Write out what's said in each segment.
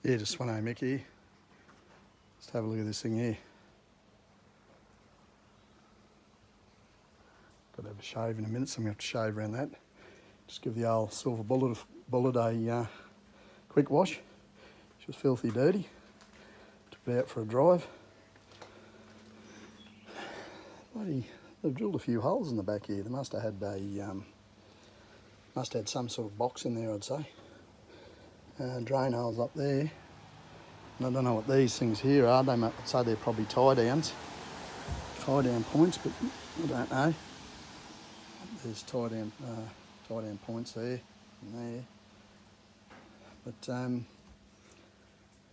Yeah, just one Mickey. Let's have a look at this thing here. Got to have a shave in a minute, so I'm going to have to shave around that. Just give the old silver bullet a quick wash. She was filthy dirty. Took it out for a drive. Bloody, they've drilled a few holes in the back here. They must have had some sort of box in there, I'd say. Drain holes up there. And I don't know what these things here are. They might say they're probably tie down points, but I don't know. There's tie down points there and there. But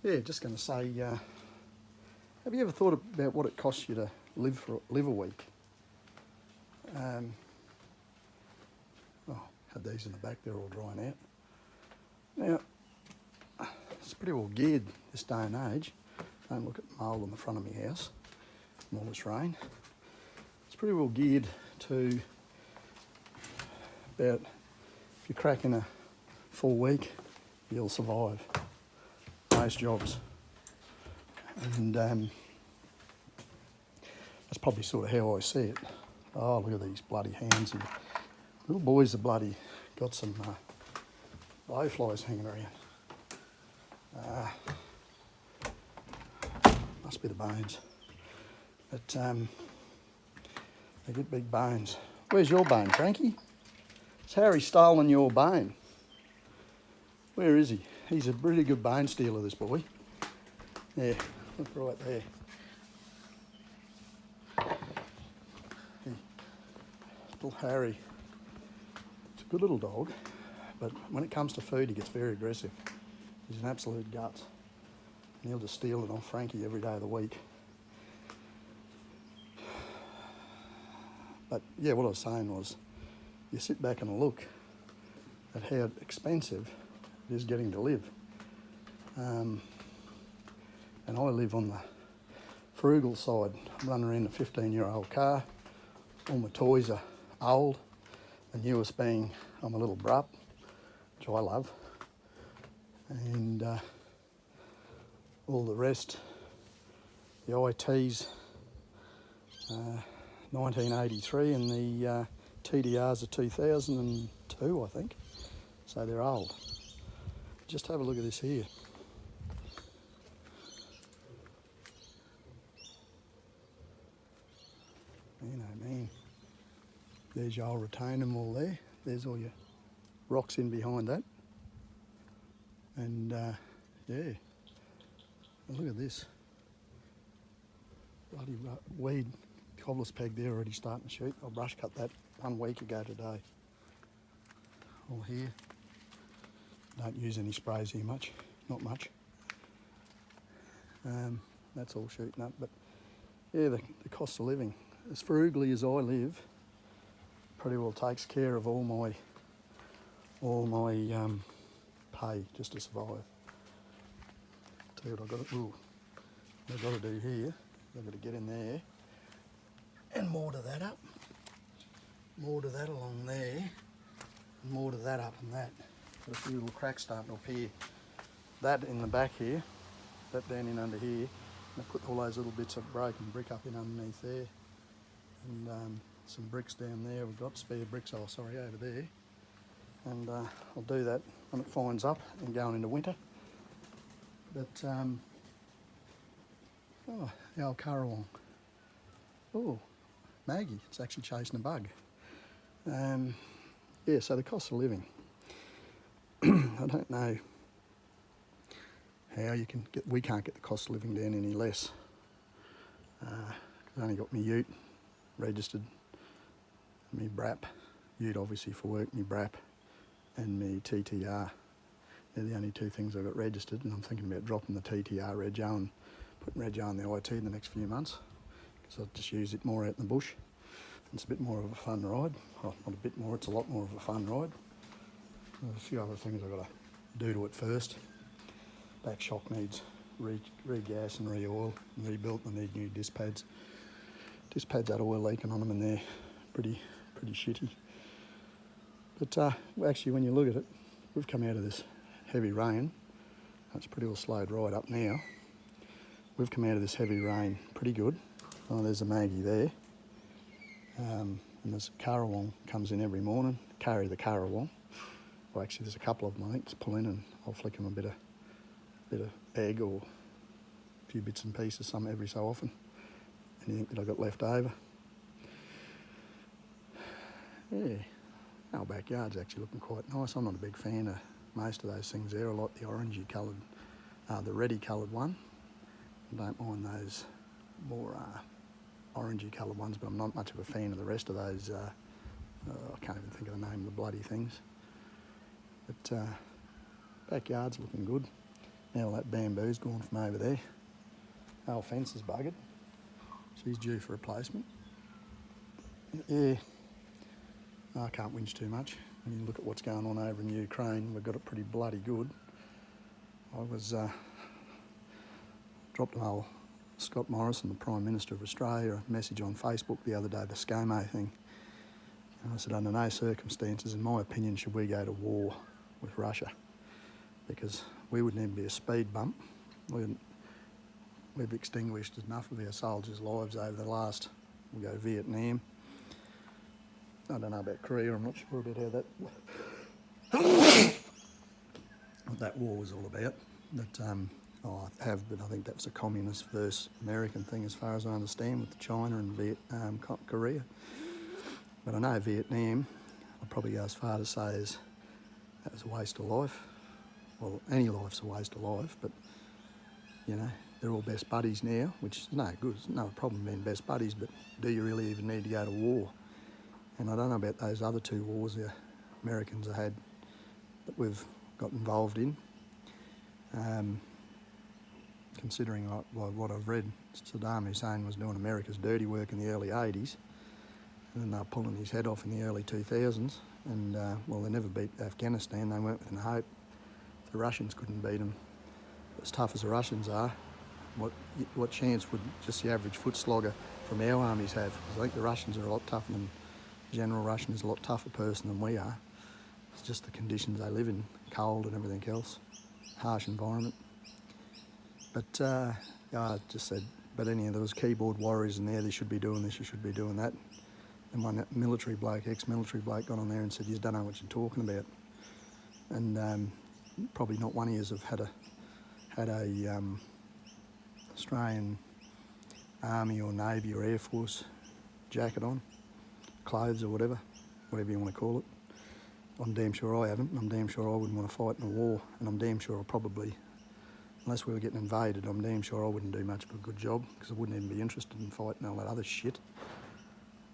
yeah, just going to say, have you ever thought about what it costs you to live a week? Had these in the back, they're all drying out. Now, it's pretty well geared this day and age. Don't look at the mould on the front of my house from all this rain. It's pretty well geared to about, if you're cracking a full week, you'll survive most jobs. And that's probably sort of how I see it. Oh, look at these bloody hands here. Little boys have bloody got some blowflies hanging around. Must be the bones. But they get big bones. Where's your bone, Frankie? Has Harry stolen your bone? Where is he? He's a pretty good bone stealer, this boy. Yeah, look right there. Little Harry. It's a good little dog, but when it comes to food, he gets very aggressive. He's an absolute guts. And he'll just steal it off Frankie every day of the week. But yeah, what I was saying was, you sit back and look at how expensive it is getting to live. And I live on the frugal side. I'm running around a 15-year-old car. All my toys are old. The newest being I'm a little Brup, which I love. And all the rest, the IT's 1983 and the TDRs are 2002, I think. So they're old. Just have a look at this here. Man. There's your old retaining wall there. There's all your rocks in behind that. And yeah, look at this. Bloody weed cobbler's peg there already starting to shoot. I brush cut that 1 week ago today. All here. Don't use any sprays here much, not much. That's all shooting up, but yeah, the cost of living. As frugally as I live, pretty well takes care of all my pay just to survive. Tell you what I've got to do here. I've got to get in there and mortar that up. Mortar that along there. And mortar that up and that. Got a few little cracks starting up here. That in the back here. That down in under here. And I put all those little bits of broken brick up in underneath there. And some bricks down there. We've got spare bricks, over there. And I'll do that when it finds up and going into winter. But, the old Currawong. Oh, Maggie, it's actually chasing a bug. Yeah, so the cost of living. I don't know how you can we can't get the cost of living down any less. I've only got my ute registered, my BRAP, ute obviously for work, my BRAP and my TTR. They're the only two things I've got registered, and I'm thinking about dropping the TTR rego and putting rego on the IT in the next few months, because I'll just use it more out in the bush. It's a bit more of a fun ride. Well, not a bit more, it's a lot more of a fun ride. There's a few other things I've got to do to it first. Back shock needs re-gas and re-oil and rebuilt. I need new disc pads. Disc pads had oil leaking on them and they're pretty shitty. But actually, when you look at it, we've come out of this heavy rain. It's pretty well slowed right up now. We've come out of this heavy rain pretty good. Oh, there's a Maggie there. And there's Currawong comes in every morning, carry the Currawong. Well, actually, there's a couple of them, I think, just pull in and I'll flick them a bit of egg or a few bits and pieces, some every so often. Anything that I got left over. Yeah, our backyard's actually looking quite nice. I'm not a big fan of most of those things there. I like the orangey coloured, the reddy coloured one. I don't mind those more orangey coloured ones, but I'm not much of a fan of the rest of those. I can't even think of the name of the bloody things. But backyard's looking good. Now all that bamboo's gone from over there. Our fence is buggered. She's due for replacement. Yeah, I can't whinge too much. When you look at what's going on over in Ukraine, we've got it pretty bloody good. I was dropped an old Scott Morrison, the Prime Minister of Australia, a message on Facebook the other day, the ScoMo thing. And I said, under no circumstances, in my opinion, should we go to war with Russia, because we wouldn't even be a speed bump. We've extinguished enough of our soldiers' lives over the last, we'll go Vietnam. I don't know about Korea, I'm not sure about how what that war was all about. But I think that's a communist versus American thing as far as I understand, with China and Korea. But I know Vietnam, I'd probably go as far to say as that was a waste of life. Well, any life's a waste of life, but you know, they're all best buddies now, which is no good. It's no problem being best buddies, but do you really even need to go to war? And I don't know about those other two wars the Americans have had that we've got involved in. Considering what I've read, Saddam Hussein was doing America's dirty work in the early 80s, and then they were pulling his head off in the early 2000s, and well, they never beat Afghanistan. They went with hope. The Russians couldn't beat them. As tough as the Russians are, what chance would just the average foot slogger from our armies have? Because I think the Russians are a lot tougher than General Russian is a lot tougher person than we are. It's just the conditions they live in, cold and everything else, harsh environment. But I just said, but there was keyboard warriors in there, they should be doing this, you should be doing that. And one military bloke, ex-military bloke, got on there and said, you don't know what you're talking about. And probably not one of yous have had a Australian Army or Navy or Air Force jacket on, clothes or whatever you want to call it. I'm damn sure I haven't, and I'm damn sure I wouldn't want to fight in a war, and I'm damn sure I'll probably, unless we were getting invaded, I'm damn sure I wouldn't do much of a good job, because I wouldn't even be interested in fighting all that other shit.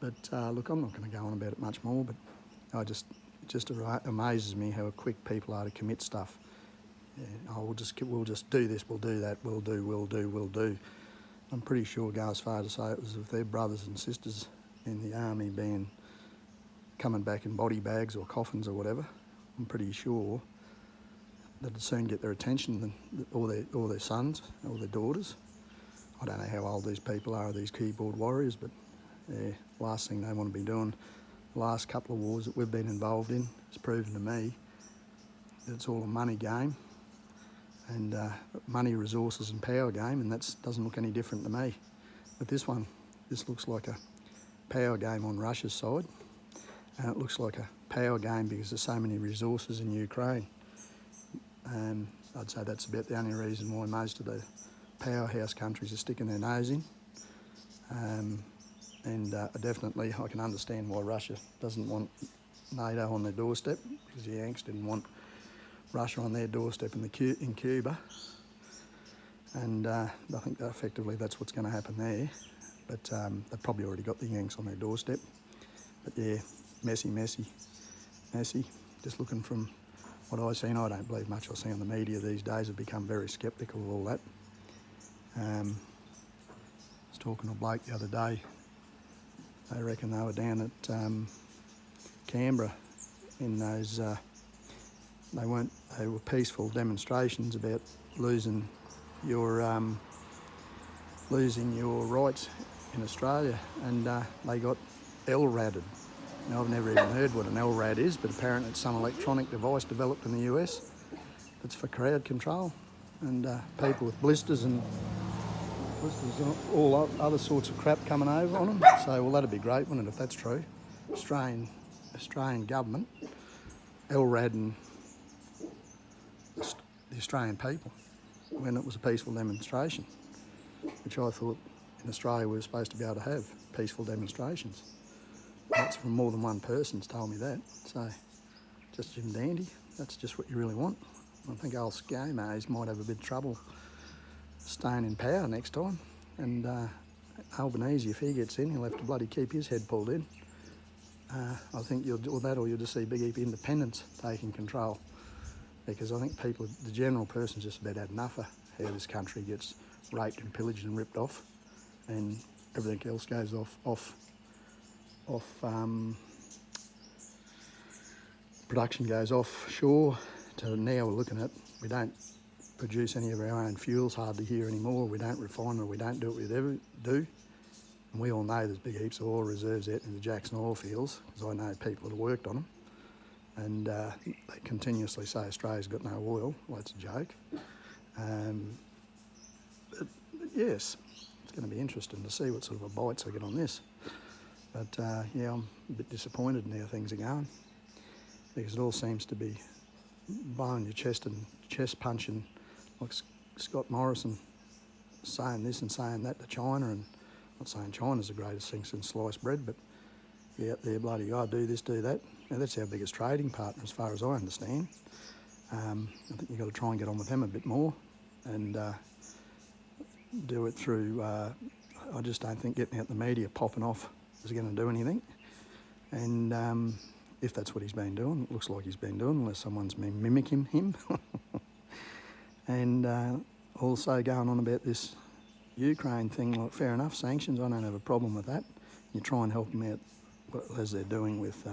But look, I'm not going to go on about it much more, but it just amazes me how quick people are to commit stuff. Yeah, we'll just do this, we'll do that, we'll do. I'm pretty sure, go as far to say it was of their brothers and sisters in the army coming back in body bags or coffins or whatever. I'm pretty sure that it'd soon get their attention, all their sons, or their daughters. I don't know how old these people are, these keyboard warriors, but yeah, last thing they want to be doing. The last couple of wars that we've been involved in has proven to me that it's all a money game, and money, resources and power game, and that doesn't look any different to me. But this looks like a power game on Russia's side, and it looks like a power game because there's so many resources in Ukraine. And I'd say that's about the only reason why most of the powerhouse countries are sticking their nose in. Definitely I can understand why Russia doesn't want NATO on their doorstep, because the Yanks didn't want Russia on their doorstep in Cuba. And I think that effectively that's what's going to happen there. But they've probably already got the Yanks on their doorstep. But yeah, messy. Just looking from what I've seen, I don't believe much I see on the media these days. I've become very sceptical of all that. I was talking to a bloke the other day. They reckon they were down at Canberra in those, they were peaceful demonstrations about losing your rights in Australia, and they got LRADed. Now, I've never even heard what an LRAD is, but apparently it's some electronic device developed in the US that's for crowd control. and people with blisters and all other sorts of crap coming over on them. So, well, that'd be great, wouldn't it, if that's true? Australian government, LRAD and the Australian people, when it was a peaceful demonstration, which I thought in Australia we were supposed to be able to have peaceful demonstrations. That's from more than one person's told me that. So, just Jim Dandy, that's just what you really want. I think old ScoMo's might have a bit of trouble staying in power next time. And Albanese, if he gets in, he'll have to bloody keep his head pulled in. I think you'll do that, or you'll just see big heap independents taking control. Because I think people, the general person's just about had enough of how this country gets raped and pillaged and ripped off, and everything else goes off production goes offshore. To now we're looking at, we don't produce any of our own fuels hardly here anymore. We don't refine it, we don't do what we'd ever do. And we all know there's big heaps of oil reserves out in the Jackson oil fields, because I know people that have worked on them. And they continuously say Australia's got no oil. Well, that's a joke. But yes, it's going to be interesting to see what sort of a bites I get on this. But yeah, I'm a bit disappointed in how things are going, because it all seems to be blowing your chest and chest punching, like Scott Morrison saying this and saying that to China, and not saying China's the greatest thing since sliced bread, but yeah, they're bloody, oh, do this, do that. Now, that's our biggest trading partner as far as I understand. I think you've got to try and get on with them a bit more and do it through, I just don't think getting out the media popping off is going to do anything. And if that's what he's been doing, it looks like he's been doing, unless someone's been mimicking him. And also going on about this Ukraine thing, like, fair enough, sanctions, I don't have a problem with that. You try and help them out as they're doing with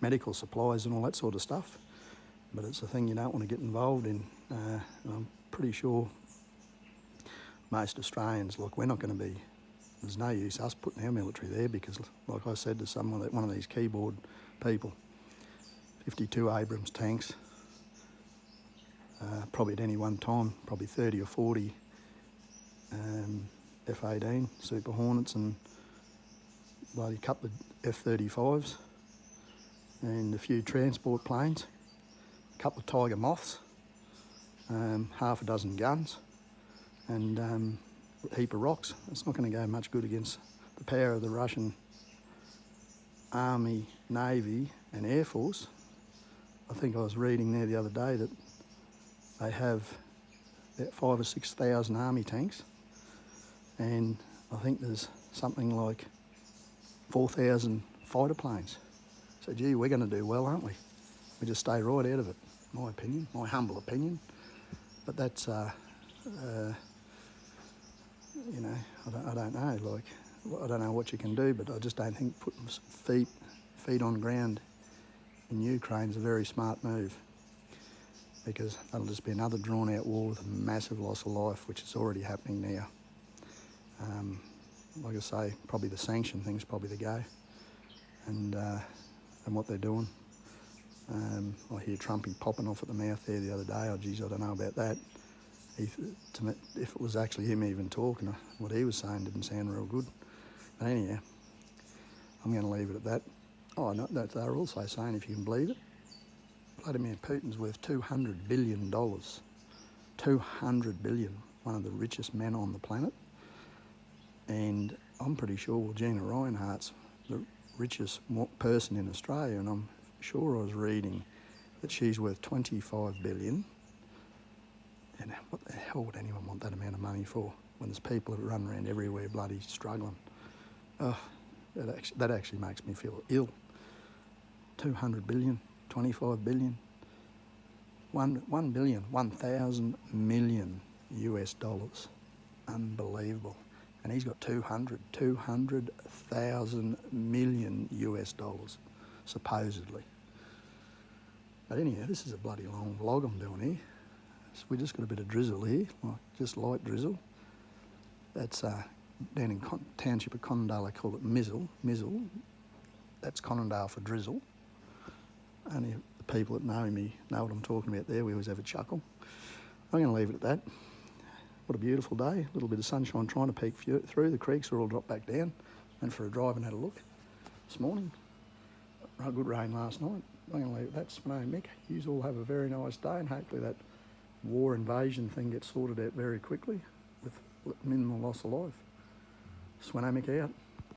medical supplies and all that sort of stuff, but it's a thing you don't want to get involved in. I'm pretty sure most Australians, like, we're not going to be, there's no use us putting our military there, because, like I said to one of these keyboard people, 52 Abrams tanks, probably at any one time, probably 30 or 40 F-18 Super Hornets, and bloody couple of F-35s, and a few transport planes, a couple of Tiger Moths, half a dozen guns, and a heap of rocks. It's not going to go much good against the power of the Russian Army, Navy and Air Force. I think I was reading there the other day that they have about 5,000 or 6,000 army tanks, and I think there's something like 4,000 fighter planes. So, gee, we're going to do well, aren't we? We just stay right out of it, my opinion, my humble opinion. But that's, you know, I don't know. Like, I don't know what you can do, but I just don't think putting feet on ground in Ukraine is a very smart move, because that'll just be another drawn-out war with a massive loss of life, which is already happening now. Like I say, probably the sanction thing's probably the go, and what they're doing. I hear Trumpy popping off at the mouth there the other day. Oh, geez, I don't know about that. If it was actually him even talking, what he was saying didn't sound real good. But anyhow, I'm going to leave it at that. Oh, no, they're also saying, if you can believe it, Vladimir Putin's worth $200 billion. $200 billion, one of the richest men on the planet. And I'm pretty sure Gina Rinehart's the richest person in Australia, and I'm sure I was reading that she's worth $25 billion. And what the hell would anyone want that amount of money for, when there's people that run around everywhere bloody struggling? Oh, that actually makes me feel ill. 200 billion, 25 billion, 1 billion, 1,000 million US dollars. Unbelievable. And he's got 200,000 million US dollars, supposedly. But anyhow, this is a bloody long vlog I'm doing here. So we just got a bit of drizzle here, like just light drizzle. That's down in township of Conondale, they call it Mizzle. That's Conondale for drizzle. Only the people that know me know what I'm talking about there. We always have a chuckle. I'm going to leave it at that. What a beautiful day. A little bit of sunshine trying to peek through. The creeks are all dropped back down. Went for a drive and had a look this morning. Good rain last night. I'm going to leave it at that. Swannay Mick, you all have a very nice day, and hopefully that war invasion thing gets sorted out very quickly with minimal loss of life. Swannay Mick out.